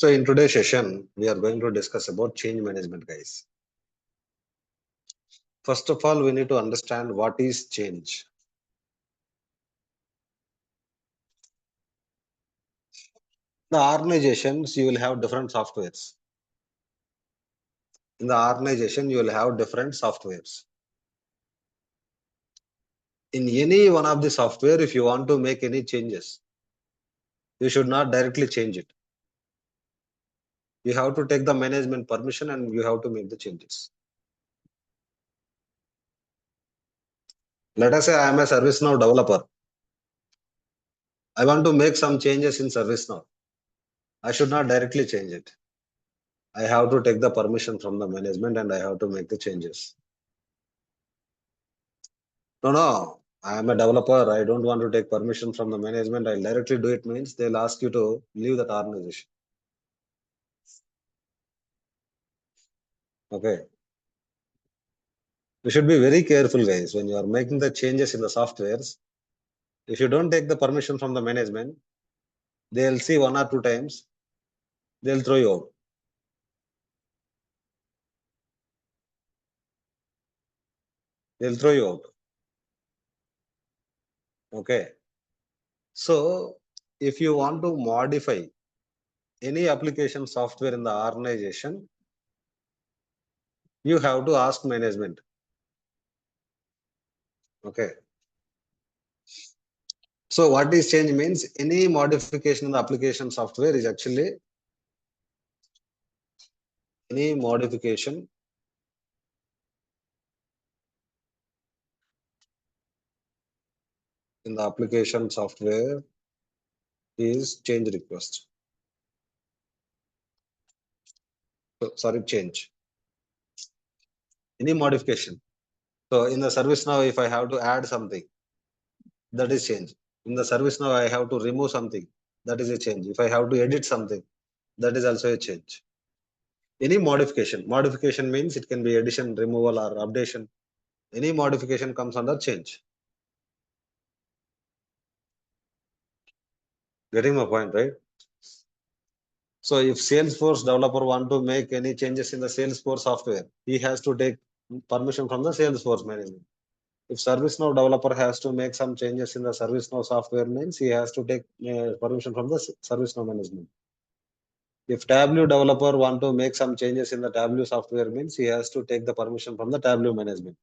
So in today's session, we are going to discuss about change management, guys. First of all, we need to understand what is change. The organizations, you will have different softwares. In the organization, you will have different softwares. In any one of the software, if you want to make any changes, you should not directly change it. You have to take the management permission and you have to make the changes. Let us say I am a ServiceNow developer. I want to make some changes in ServiceNow. I should not directly change it. I have to take the permission from the management and I have to make the changes. No. I am a developer. I don't want to take permission from the management. I'll directly do it means they'll ask you to leave that organization. Okay. You should be very careful, guys, when you are making the changes in the softwares. If you don't take the permission from the management, they'll see 1 or 2 times, they'll throw you out. They'll throw you out. Okay. So if you want to modify any application software in the organization, you have to ask management. Okay. So what is change means any modification in the application software is actually any modification in the application software is change request. So, sorry, change. Any modification. So in the ServiceNow, if I have to add something, that is change. In the ServiceNow, I have to remove something, that is a change. If I have to edit something, that is also a change. Any modification. Modification means it can be addition, removal, or updation. Any modification comes under change. Getting my point, right? So if Salesforce developer want to make any changes in the Salesforce software, he has to take permission from the Salesforce management. If ServiceNow developer has to make some changes in the ServiceNow software means he has to take permission from the ServiceNow management. If Tableau developer want to make some changes in the Tableau software means he has to take the permission from the Tableau management.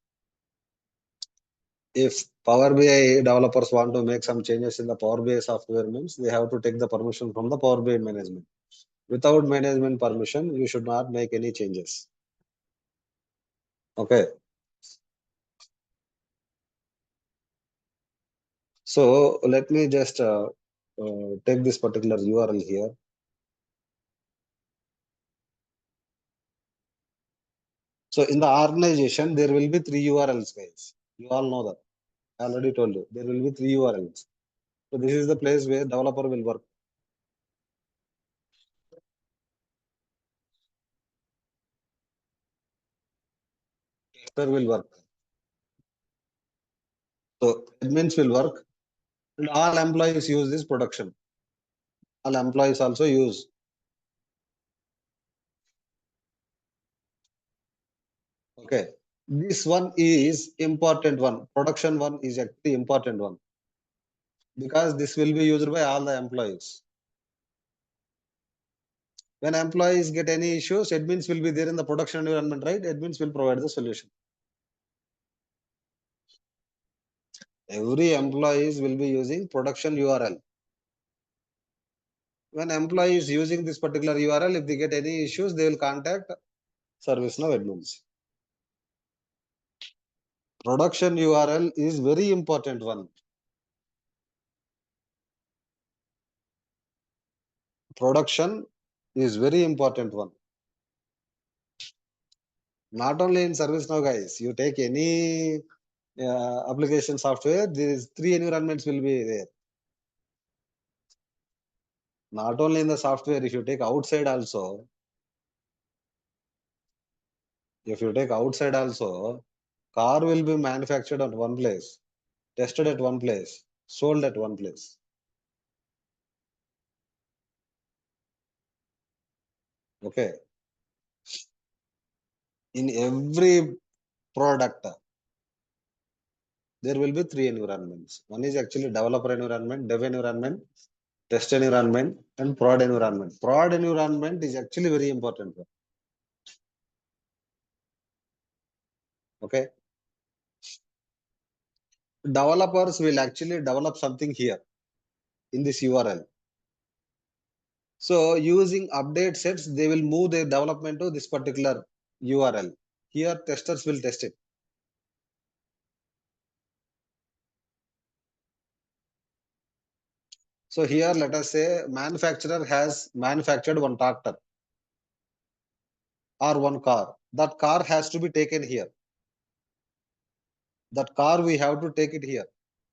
If Power BI developers want to make some changes in the Power BI software means they have to take the permission from the Power BI management. Without management permission, you should not make any changes. Okay. So let me just take this particular URL here. So in the organization, there will be 3 URLs, guys. You all know that. I already told you. There will be 3 URLs. So this is the place where developer will work. Tester will work. So admins will work. And all employees use this production. All employees also use. Okay. This one is important one. Production one is actually important one. Because this will be used by all the employees. When employees get any issues, admins will be there in the production environment, right? Admins will provide the solution. Every employees will be using production URL. When employee is using this particular URL, if they get any issues, they will contact ServiceNow admins. Production URL is very important one. Production is very important one. Not only in ServiceNow, guys. You take any application software, these 3 environments will be there. Not only in the software, if you take outside also, car will be manufactured at one place, tested at one place, sold at one place. Okay. In every product, there will be three environments. One is actually developer environment, dev environment, test environment, and prod environment. Prod environment is actually very important. Okay. Developers will actually develop something here in this URL. So using update sets, they will move their development to this particular URL. Here testers will test it. So here let us say manufacturer has manufactured one tractor or one car. That car has to be taken here. That car we have to take it here.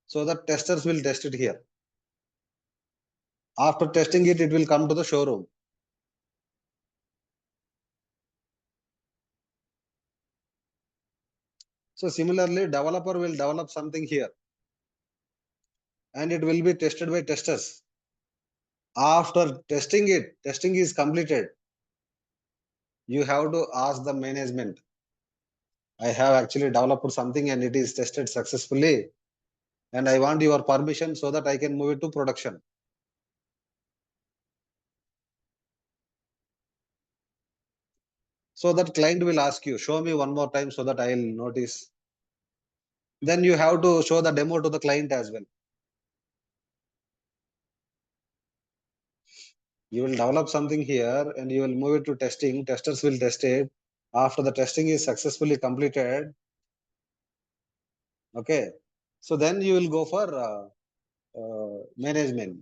So the testers will test it here. After testing it, it will come to the showroom. So similarly, developer will develop something here and it will be tested by testers. After testing it, testing is completed. You have to ask the management. I have actually developed something and it is tested successfully. And I want your permission so that I can move it to production. So that client will ask you, show me one more time so that I will notice. Then you have to show the demo to the client as well. You will develop something here and you will move it to testing. Testers will test it. After the testing is successfully completed, okay. So then you will go for management.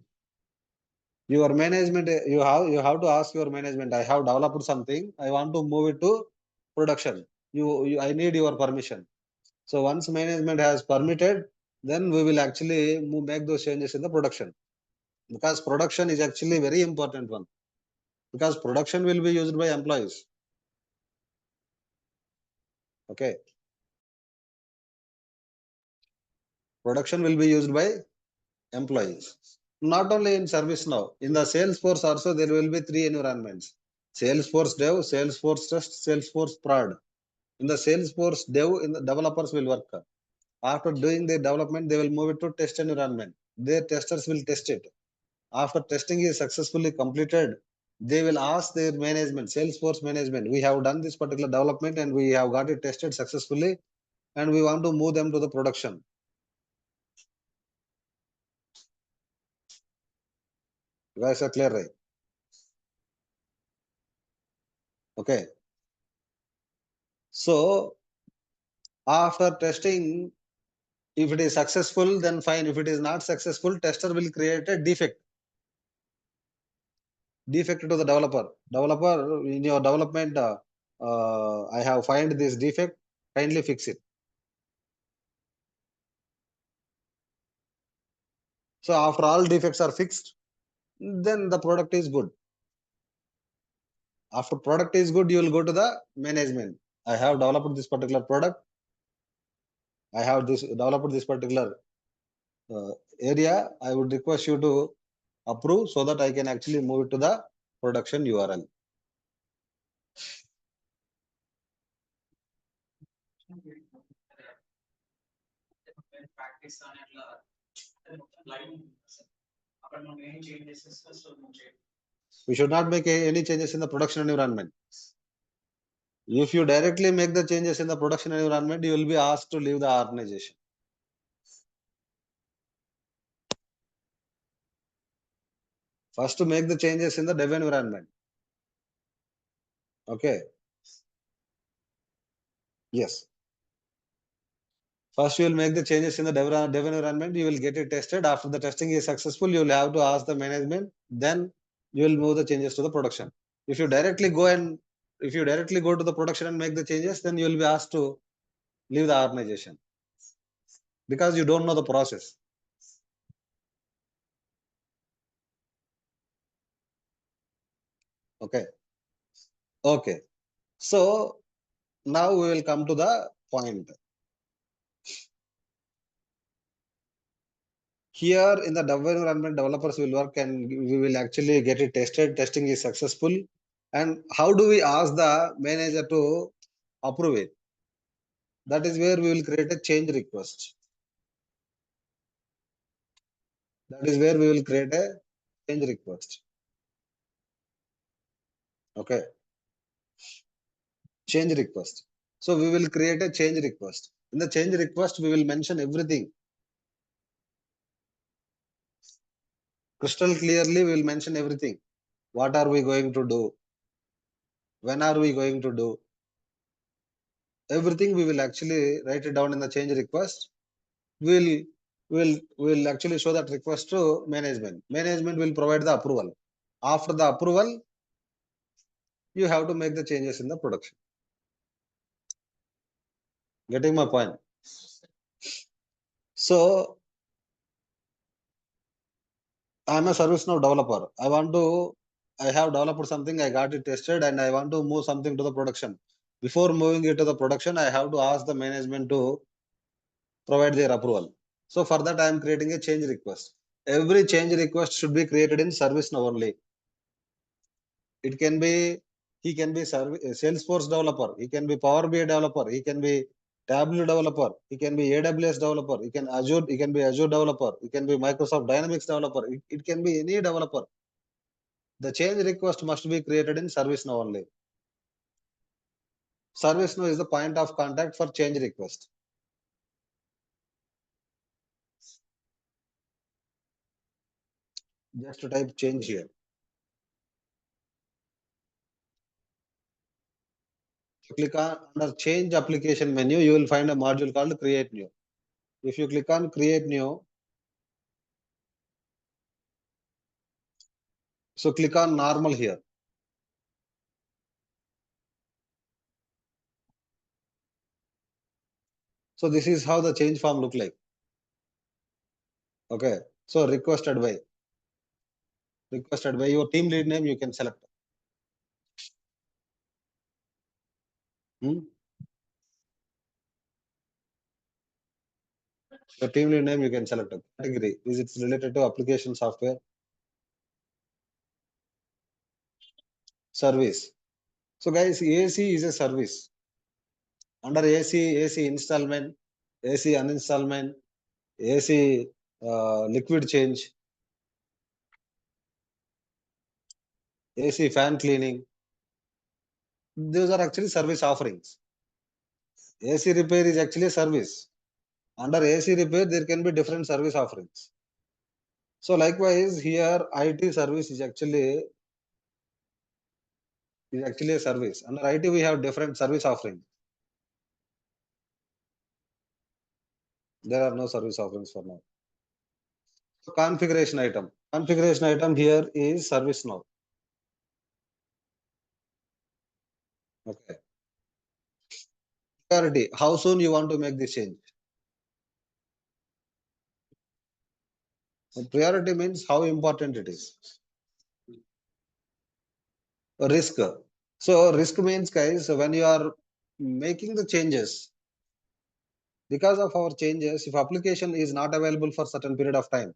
Your management, you have to ask your management. I have developed something. I want to move it to production. I need your permission. So once management has permitted, then we will actually make those changes in the production. Because production is actually very important one. Because production will be used by employees. Okay. Production will be used by employees. Not only in ServiceNow, in the Salesforce also there will be three environments. Salesforce Dev, Salesforce Test, Salesforce Prod. In the Salesforce Dev, in the developers will work. After doing the development, they will move it to test environment. Their testers will test it. After testing is successfully completed, they will ask their management, Salesforce management, we have done this particular development and we have got it tested successfully and we want to move them to the production. You guys are clear, right? Okay. So after testing, if it is successful, then fine. If it is not successful, tester will create a defect to the developer. Developer, in your development, I have find this defect, kindly fix it. So after all defects are fixed, then the product is good. After product is good, you will go to the management. I have developed this particular product. I have developed this particular area. I would request you to approve so that I can actually move it to the production URL. We should not make any changes in the production environment. If you directly make the changes in the production environment, you will be asked to leave the organization. First, to make the changes in the dev environment. Okay. Yes. First, you will make the changes in the dev environment. You will get it tested. After the testing is successful, you will have to ask the management. Then you will move the changes to the production. If you directly go to the production and make the changes, then you will be asked to leave the organization because you don't know the process. Okay. Okay. So now we will come to the point. Here in the dev environment, developers will work and we will actually get it tested. Testing is successful. And how do we ask the manager to approve it? That is where we will create a change request. That is where we will create a change request. Okay. Change request. So we will create a change request. In the change request, we will mention everything. Crystal clearly, we will mention everything. What are we going to do? When are we going to do? Everything we will actually write it down in the change request. We'll actually show that request to management. Management will provide the approval. After the approval, you have to make the changes in the production. Getting my point? So I'm a ServiceNow developer. I have developed something, I got it tested, and I want to move something to the production. Before moving it to the production, I have to ask the management to provide their approval. So for that, I am creating a change request. Every change request should be created in ServiceNow only. It can be, he can be Salesforce developer, he can be Power BI developer, he can be Tableau developer, he can be AWS developer, he can be Azure developer, he can be Microsoft Dynamics developer, it can be any developer. The change request must be created in ServiceNow only. ServiceNow is the point of contact for change request. Just to type change here. Click on under change application menu, you will find a module called create new. If you click on create new, so click on normal here. So this is how the change form look like. Okay. So requested by your team lead name you can select. Hmm? Your team lead name you can select. Category is it related to application software service. So guys, AC is a service. Under AC installment, AC uninstallment, AC liquid change, AC fan cleaning. Those are actually service offerings. AC repair is actually a service. Under AC repair, there can be different service offerings. So likewise, here IT service is actually a service. Under IT, we have different service offerings. There are no service offerings for now. So configuration item. Configuration item here is ServiceNow. Okay. Priority. How soon you want to make this change? So priority means how important it is. Risk. So risk means, guys, when you are making the changes, because of our changes, if application is not available for certain period of time,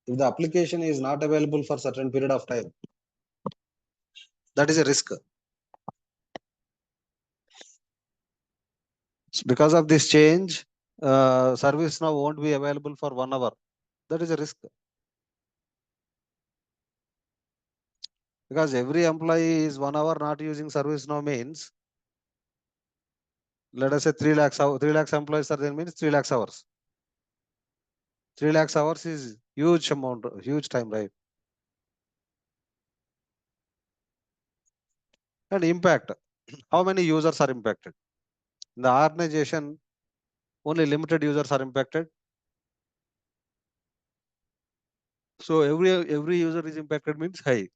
if the application is not available for certain period of time, that is a risk. Because of this change, ServiceNow won't be available for 1 hour. That is a risk. Because every employee is 1 hour not using ServiceNow means, let us say 3 lakhs, 3 lakhs employees are there means 3 lakhs hours. 3 lakhs hours is huge amount, huge time, right? And impact. How many users are impacted? In the organization, only limited users are impacted. So every user is impacted means high.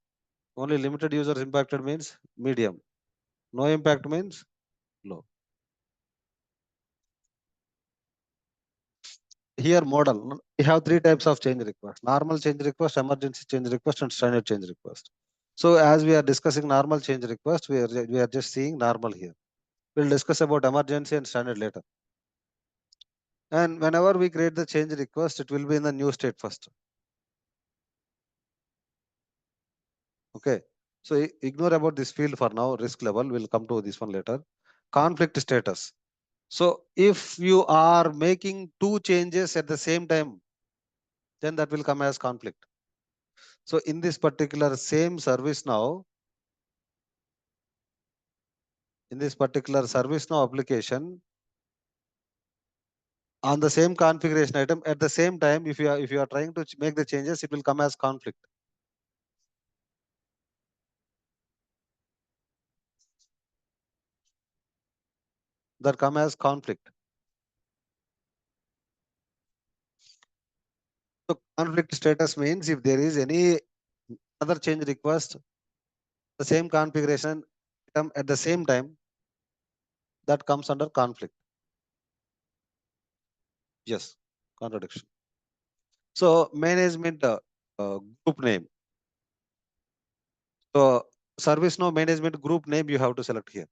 Only limited users impacted means medium. No impact means low. Here model, we have 3 types of change request: normal change request, emergency change request, and standard change request. So as we are discussing normal change request, we are just seeing normal here. We'll discuss about emergency and standard later. And whenever we create the change request, it will be in the new state first. Okay. So ignore about this field for now. Risk level, we'll come to this one later. Conflict status. So if you are making two changes at the same time, then that will come as conflict. So in this particular same service now, in this particular service now application, on the same configuration item at the same time, if you are trying to make the changes, it will come as conflict. That come as conflict. So conflict status means if there is any other change request, the same configuration item at the same time, that comes under conflict. Yes, contradiction. So management group name. So ServiceNow management group name you have to select here.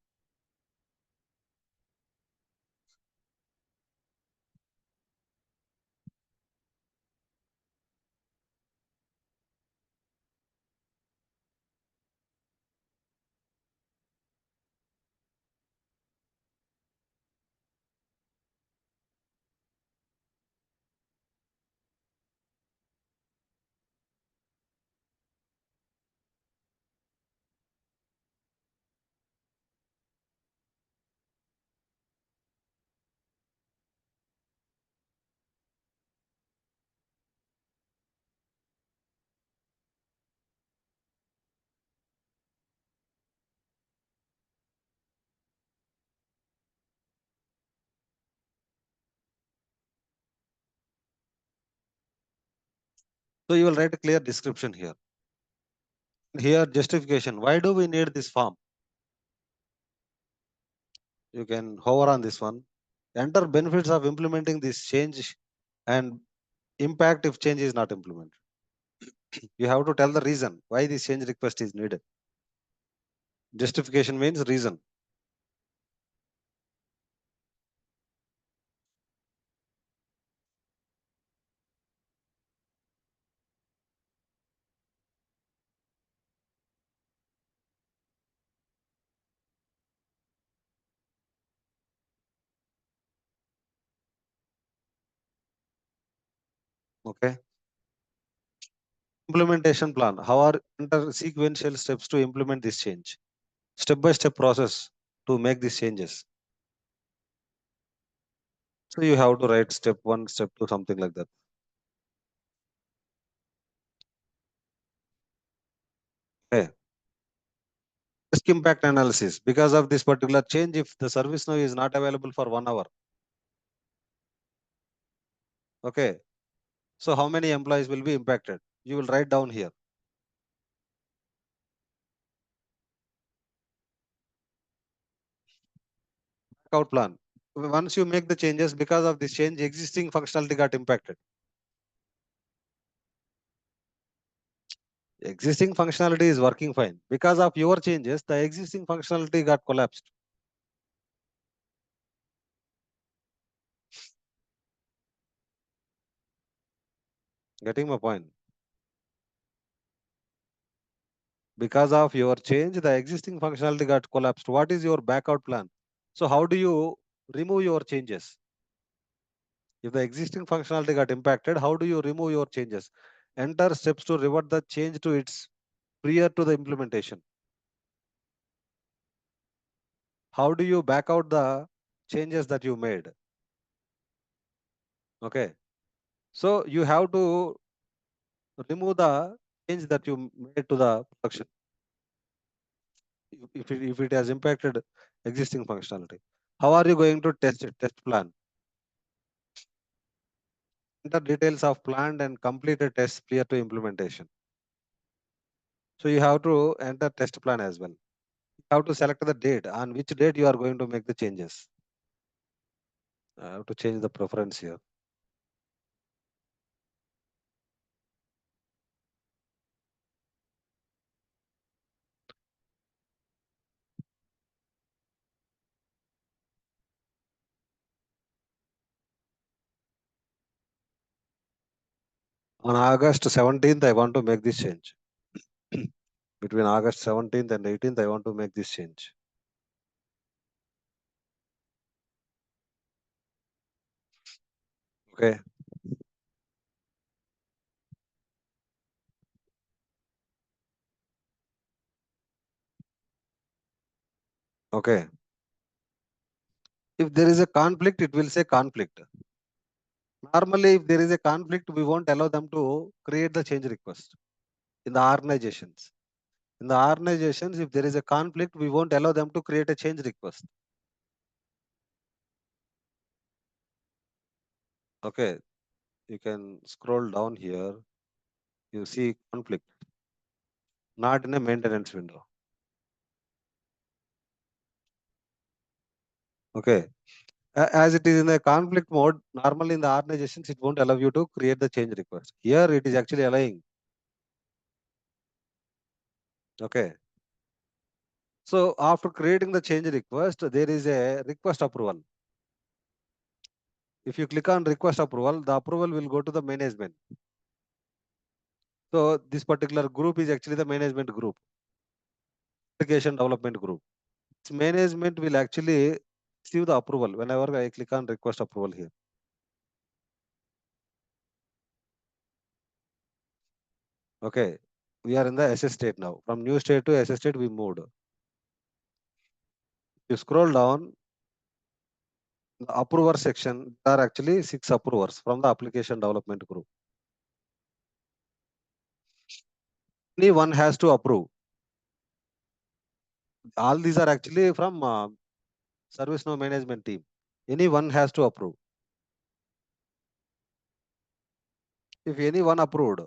So you will write a clear description here. Here justification. Why do we need this form? You can hover on this one. Enter benefits of implementing this change and impact if change is not implemented. You have to tell the reason why this change request is needed. Justification means reason. Okay. Implementation plan. How are enter sequential steps to implement this change? Step-by-step process to make these changes. So you have to write step 1, step 2, something like that. Okay. Risk impact analysis. Because of this particular change, if the service now is not available for 1 hour, okay. So how many employees will be impacted? You will write down here. Out plan. Once you make the changes, because of this change, existing functionality got impacted. Existing functionality is working fine. Because of your changes, the existing functionality got collapsed. Getting my point? Because of your change, the existing functionality got collapsed. What is your backout plan? So how do you remove your changes? If the existing functionality got impacted, how do you remove your changes? Enter steps to revert the change to its prior to the implementation. How do you back out the changes that you made? Okay. So you have to remove the change that you made to the production if it has impacted existing functionality. How are you going to test it? Test plan. Enter details of planned and completed tests prior to implementation. So you have to enter test plan as well. You have to select the date on which date you are going to make the changes. I have to change the preference here. On August 17th, I want to make this change. Between August 17th and 18th, I want to make this change. Okay. Okay. If there is a conflict, it will say conflict. Normally, if there is a conflict, we won't allow them to create the change request in the organizations. In the organizations, if there is a conflict, we won't allow them to create a change request. Okay. You can scroll down here. You see conflict, not in a maintenance window. Okay. As it is in a conflict mode, normally in the organizations, it won't allow you to create the change request. Here, it is actually allowing. Okay. So after creating the change request, there is a request approval. If you click on request approval, the approval will go to the management. So this particular group is actually the management group, application development group. This management will actually receive the approval whenever I click on request approval here. Okay. We are in the SS state now. From new state to SS state, we moved. You scroll down, the approver section, there are actually 6 approvers from the application development group. Only one has to approve. All these are actually from ServiceNow management team. Anyone has to approve. If anyone approved,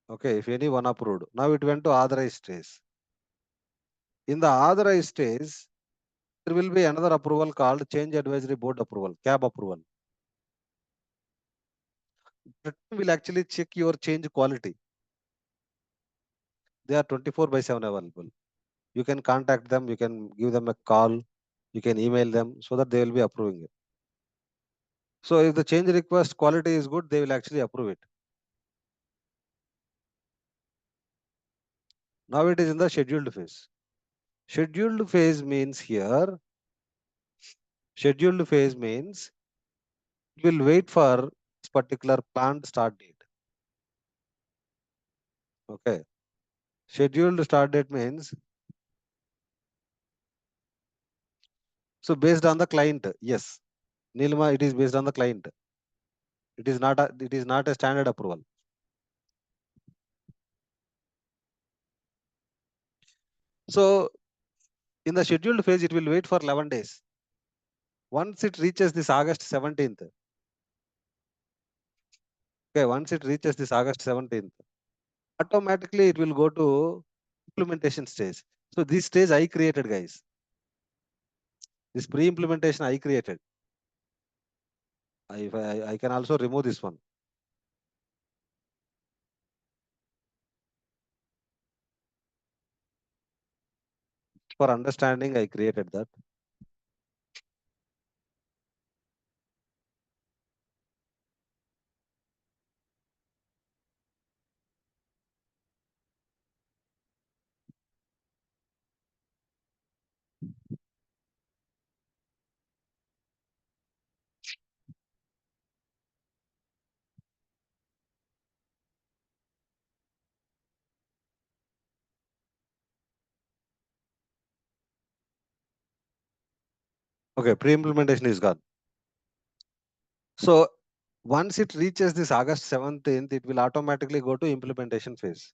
okay, if anyone approved, now it went to authorized stage. In the authorized stage, there will be another approval called Change Advisory Board approval, CAB approval. That will actually check your change quality. They are 24/7 available. You can contact them, you can give them a call, you can email them so that they will be approving it. So if the change request quality is good, they will actually approve it. Now it is in the scheduled phase. Scheduled phase means here, scheduled phase means you will wait for this particular planned start date. Okay. Scheduled start date means, so based on the client, yes. Nilma, it is based on the client. It is not a standard approval. So in the scheduled phase, it will wait for 11 days. Once it reaches this August 17th, okay, once it reaches this August 17th, automatically it will go to implementation stage. So this stage I created, guys. This pre-implementation I created. I can also remove this one. For understanding, I created that. Okay, pre-implementation is gone. So once it reaches this August 17th, it will automatically go to implementation phase.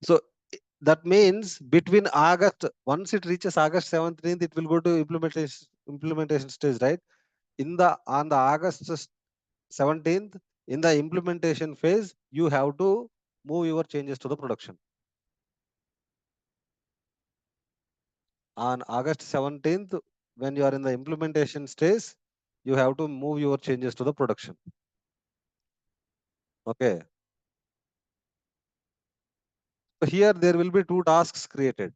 So that means between August, once it reaches August 17th, it will go to implementation stage, right? On the August 17th, in the implementation phase, you have to move your changes to the production. On August 17th, when you are in the implementation stage, you have to move your changes to the production. Okay. So here there will be 2 tasks created.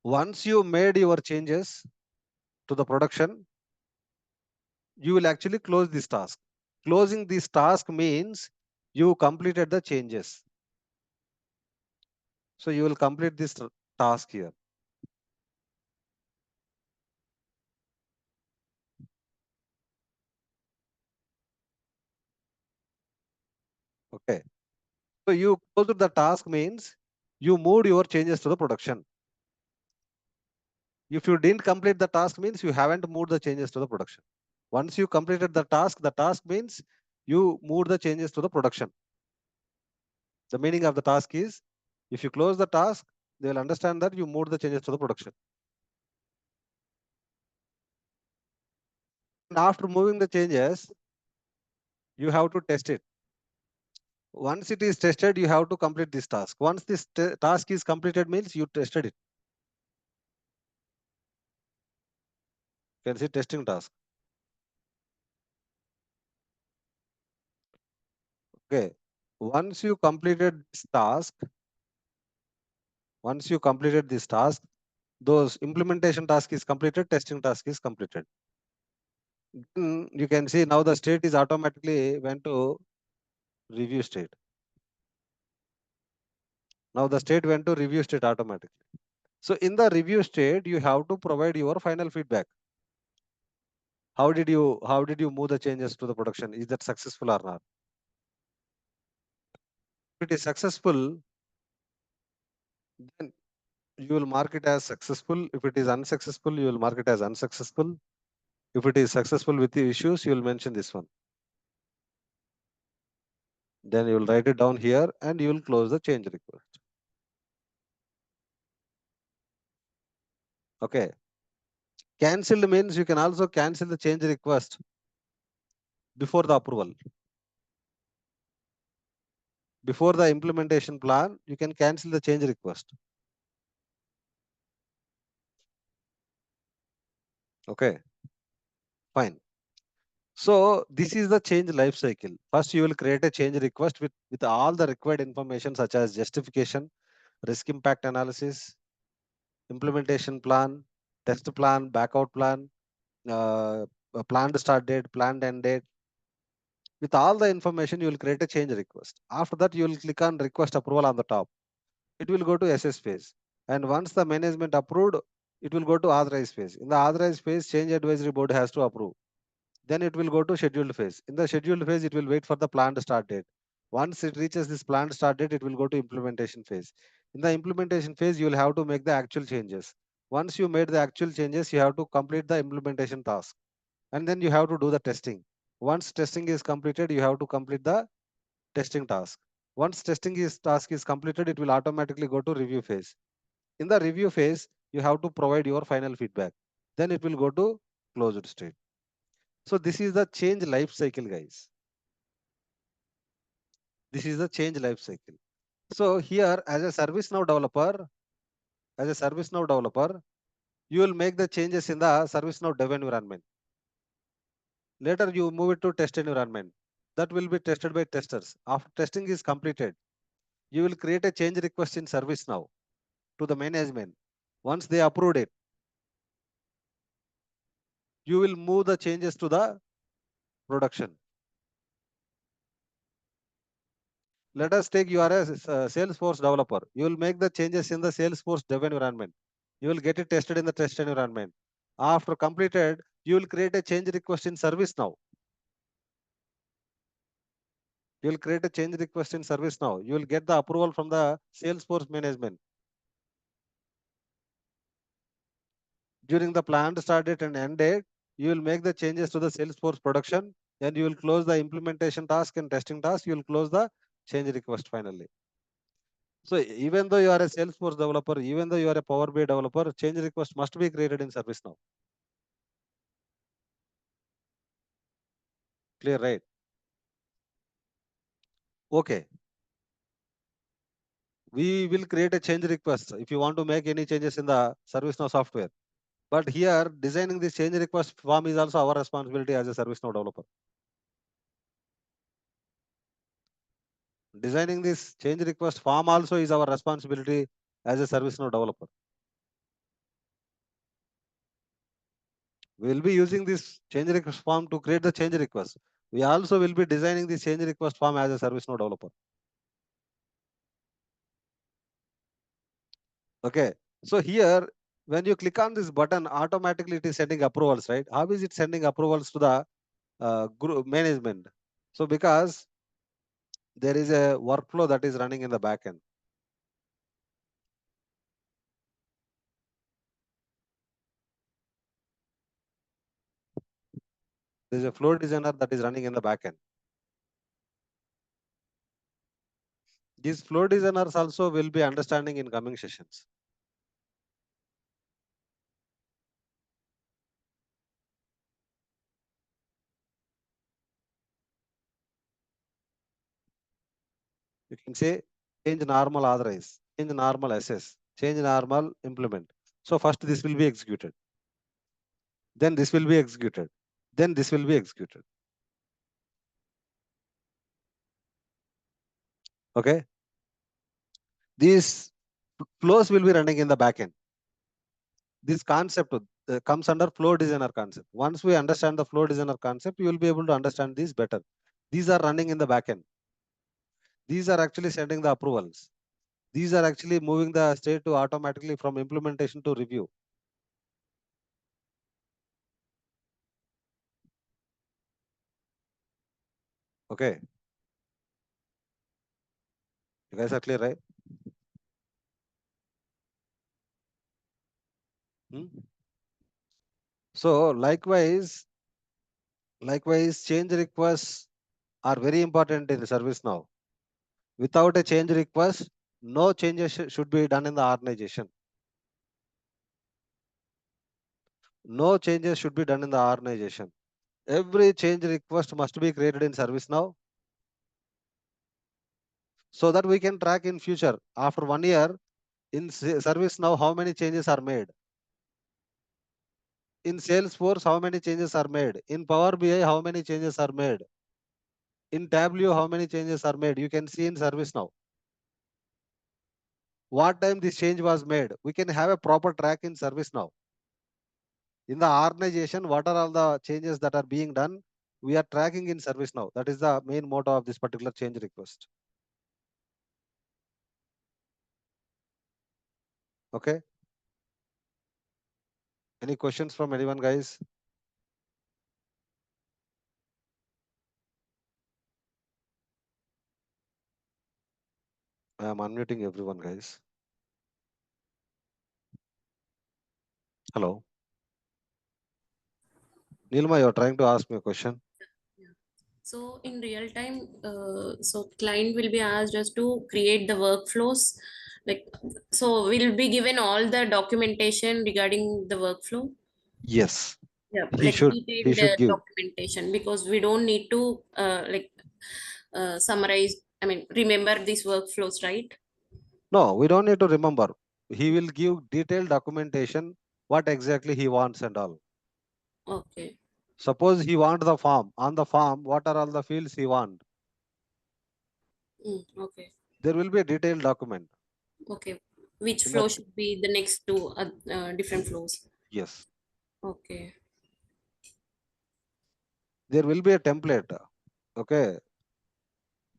Once you made your changes to the production, you will actually close this task. Closing this task means you completed the changes. So you will complete this task here. Okay. So you closed the task means you moved your changes to the production. If you didn't complete the task means you haven't moved the changes to the production. Once you completed the task means you moved the changes to the production. The meaning of the task is, if you close the task, they will understand that you moved the changes to the production. And after moving the changes, you have to test it. Once it is tested, you have to complete this task. Once this task is completed means you tested it. You can see testing task. Okay. Once you completed this task, those implementation task is completed, testing task is completed. You can see now the state is automatically went to review state. Now the state went to review state automatically. So in the review state, you have to provide your final feedback. How did you move the changes to the production? Is that successful or not? If it is successful, then you will mark it as successful. If it is unsuccessful, you will mark it as unsuccessful. If it is successful with the issues, you will mention this one. Then you will write it down here and you will close the change request. Okay. Cancelled means you can also cancel the change request before the approval. Before the implementation plan, you can cancel the change request. Okay. Fine. So this is the change life cycle. First, you will create a change request with all the required information such as justification, risk impact analysis, implementation plan, test plan, backout plan, a planned start date, planned end date. With all the information, you will create a change request. After that, you will click on request approval on the top. It will go to SS phase. And once the management approved, it will go to authorize phase. In the authorize phase, change advisory board has to approve. Then it will go to scheduled phase. In the scheduled phase, it will wait for the planned start date. Once it reaches this planned start date, it will go to implementation phase. In the implementation phase, you will have to make the actual changes. Once you made the actual changes, you have to complete the implementation task. And then you have to do the testing. Once testing is completed, you have to complete the testing task. Once task is completed, it will automatically go to review phase. In the review phase, you have to provide your final feedback. Then it will go to closed state. So this is the change life cycle, guys. This is the change life cycle. So here, as a ServiceNow developer, you will make the changes in the ServiceNow dev environment. Later, you move it to test environment. That will be tested by testers. After testing is completed, you will create a change request in ServiceNow to the management. Once they approved it, you will move the changes to the production. Let us take you are a Salesforce developer. You will make the changes in the Salesforce dev environment. You will get it tested in the test environment. After completed, you will create a change request in ServiceNow. You will create a change request in ServiceNow. You will get the approval from the Salesforce management. During the planned start date and end date, you will make the changes to the Salesforce production and you will close the implementation task and testing task. You will close the change request finally. So even though you are a Salesforce developer, even though you are a Power BI developer, change request must be created in ServiceNow. Clear, right? Okay. We will create a change request if you want to make any changes in the ServiceNow software. But here, designing this change request form is also our responsibility as a ServiceNow developer. Designing this change request form also is our responsibility as a ServiceNow developer. We will be using this change request form to create the change request. We also will be designing the change request form as a ServiceNow developer. Okay. So here, when you click on this button, automatically it is sending approvals, right? How is it sending approvals to the group management? So because there is a workflow that is running in the backend. There is a flow designer that is running in the backend. These flow designers also will be understanding in coming sessions. You can say change normal authorize, change normal assess, change normal implement. So first this will be executed. Then this will be executed. Then this will be executed. Okay. These flows will be running in the backend. This concept comes under flow designer concept. Once we understand the flow designer concept, you will be able to understand these better. These are running in the backend. These are actually sending the approvals. These are actually moving the state to automatically from implementation to review. Okay. You guys are clear, right? So likewise, change requests are very important in ServiceNow. Without a change request, no changes should be done in the organization. No changes should be done in the organization. Every change request must be created in ServiceNow so that we can track in future. After 1 year, in ServiceNow, how many changes are made? In Salesforce, how many changes are made? In Power BI, how many changes are made? In Tableau, how many changes are made? You can see in ServiceNow. What time this change was made? We can have a proper track in ServiceNow. In the organization, what are all the changes that are being done? We are tracking in ServiceNow. That is the main motto of this particular change request. Okay. Any questions from anyone, guys? I am unmuting everyone, guys. Hello. Nilma, you are trying to ask me a question. So in real time, so client will be asked us to create the workflows. Like, so we'll be given all the documentation regarding the workflow. Yes. Yeah, He like should. He detailed should give. documentation, because we don't need to summarize. I mean, remember these workflows, right? No, we don't need to remember. He will give detailed documentation, what exactly he wants and all. Okay. Suppose he want the form. On the form, what are all the fields he want? Okay. There will be a detailed document. Okay. Which In flow that, should be the next to different flows? yes. Okay. There will be a template. Okay.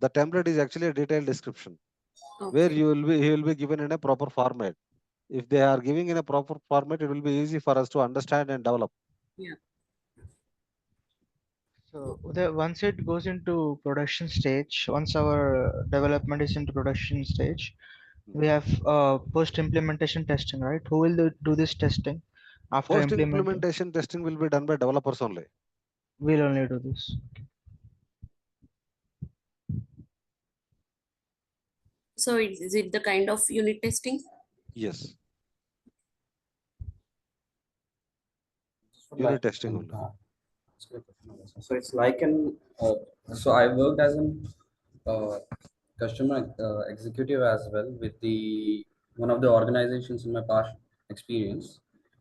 The template is actually a detailed description where Okay. he will be given in a proper format. If they are giving in a proper format, it will be easy for us to understand and develop. Yeah. So once it goes into production stage, once our development is into production stage, we have post implementation testing, right? Who will do this testing after Post implementing? implementation testing will be done by developers only. We'll only do this. So is it the kind of unit testing? Yes. So Unit like, testing only. so it's like an so I worked as an customer executive as well with the one of the organizations in my past experience,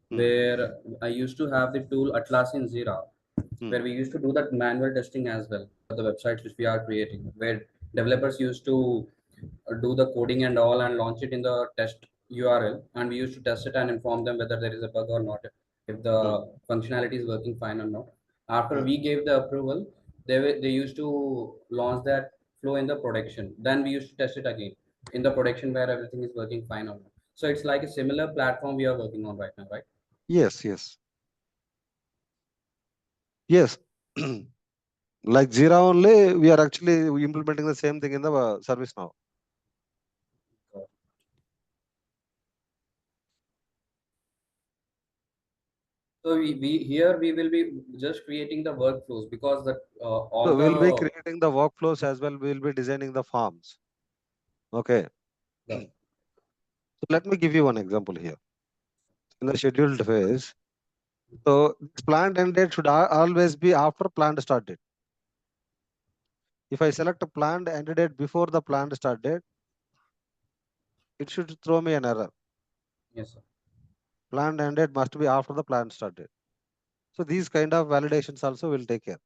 where I used to have the tool Atlassian Jira, where we used to do that manual testing as well for the websites which we are creating, where developers used to do the coding and all and launch it in the test URL, and we used to test it and inform them whether there is a bug or not, if the functionality is working fine or not. After we gave the approval, they used to launch that flow in the production. Then we used to test it again in the production where everything is working fine or not. So it's like a similar platform we are working on right now, right? Yes, yes, yes. Like Jira only, we are actually implementing the same thing in the service now. So we here we will be just creating the workflows because that all So we'll be the creating the workflows as well. We'll be designing the forms. Okay. Yeah. So let me give you one example here. In the scheduled phase, so this planned end date should always be after planned start date. If I select a planned end date before the planned start date, it should throw me an error. yes, sir. Planned end date must be after the planned start date. So these kind of validations also will take care.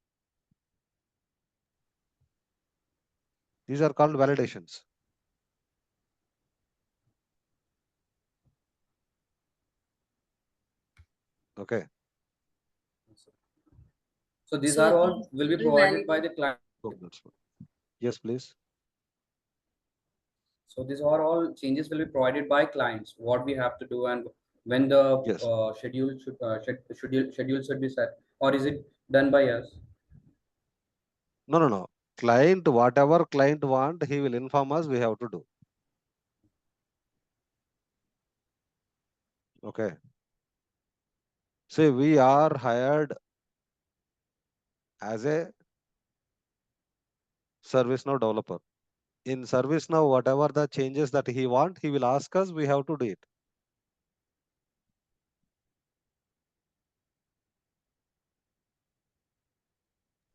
These are called validations. Okay. So these So are these all will be will provided by validate. the client. So that's what. Yes, please. So these are all changes will be provided by clients. What we have to do and when the Yes. schedule should be set, or is it done by us? No, no, no. Client, whatever client want, he will inform us. We have to do. Okay. See, we are hired as a ServiceNow developer. In ServiceNow, whatever the changes that he want, he will ask us. We have to do it.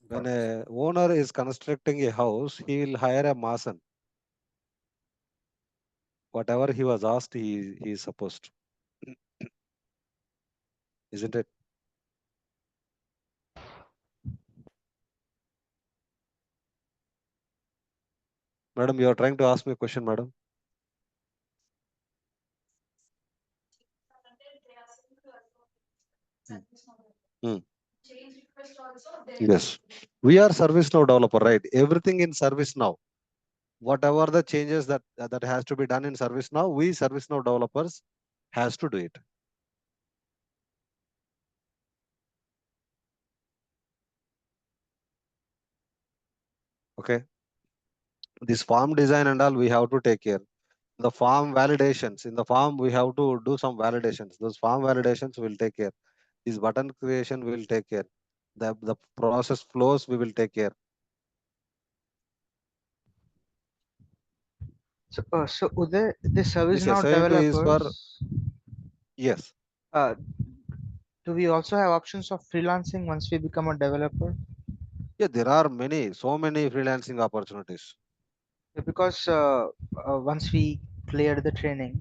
When a owner is constructing a house, he will hire a mason. Whatever he was asked, he is supposed to. Isn't it? Madam, you are trying to ask me a question, madam. Hmm. Yes. We are ServiceNow developer, right? Everything in ServiceNow. Whatever the changes that has to be done in ServiceNow, we ServiceNow developers has to do it. Okay. This form design and all we have to take care. The form validations, in the form we have to do some validations. Those form validations will take care. This button creation will take care. The process flows we will take care. So Uday, the This ServiceNow SIM is for, developers, yes. uh, do we also have options of freelancing once we become a developer? Yeah, there are so many freelancing opportunities. Because once we clear the training,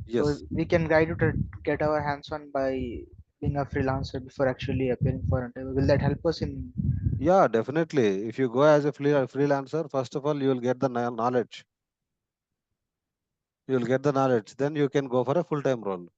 so Yes. we can guide you to get our hands on by being a freelancer before actually appearing for an interview. Will that help us in? Yeah, definitely. If you go as a freelancer, first of all, you will get the knowledge. You will get the knowledge. Then you can go for a full-time role.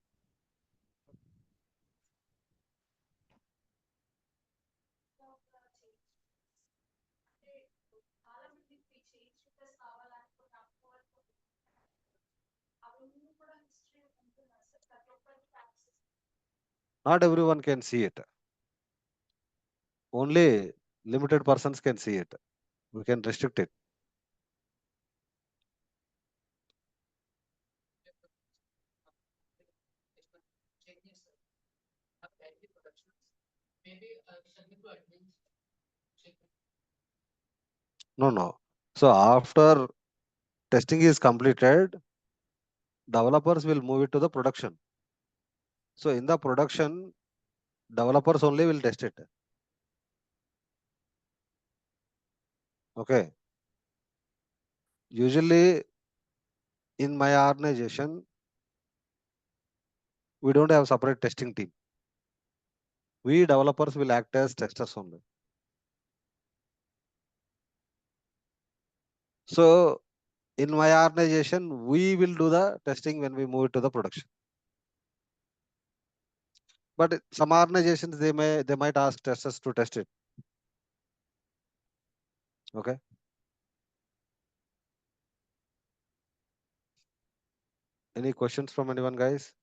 Not everyone can see it. Only limited persons can see it. We can restrict it. No, no. So after testing is completed, developers will move it to the production. So in the production, developers only will test it. Okay. Usually in my organization, we don't have separate testing team. We developers will act as testers only. So in my organization, we will do the testing when we move it to the production. But some organizations they might ask testers to test it. Okay. Any questions from anyone, guys?